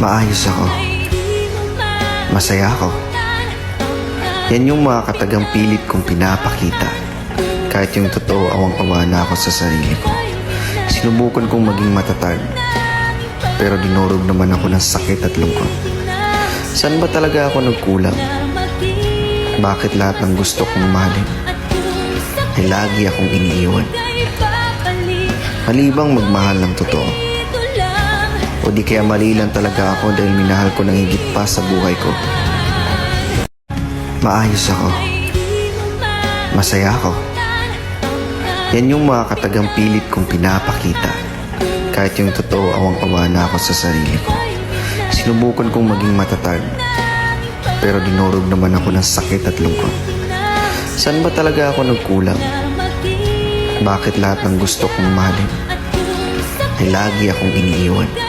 Maayos ako. Masaya ako. Yan yung mga katagang pilit kong pinapakita. Kahit yung totoo, awang-awa na ako sa sarili ko. Sinubukan kong maging matatag, pero dinurog naman ako ng sakit at lungkot. Saan ba talaga ako nagkulang? Bakit lahat ng gusto kong mahalin ay lagi akong iniiwan? Mali bang magmahal ng totoo? O di kaya mali lang talaga ako dahil minahal ko ng higit pa sa buhay ko? Maayos ako. Masaya ako. Yan yung mga katagang pilit kong pinapakita. Kahit yung totoo, awang-awa na ako sa sarili ko. Sinubukan kong maging matatag, pero dinurog naman ako ng sakit at lungkot. Saan ba talaga ako nagkulang? Bakit lahat ng gusto kong mahalin ay lagi akong iniiwan?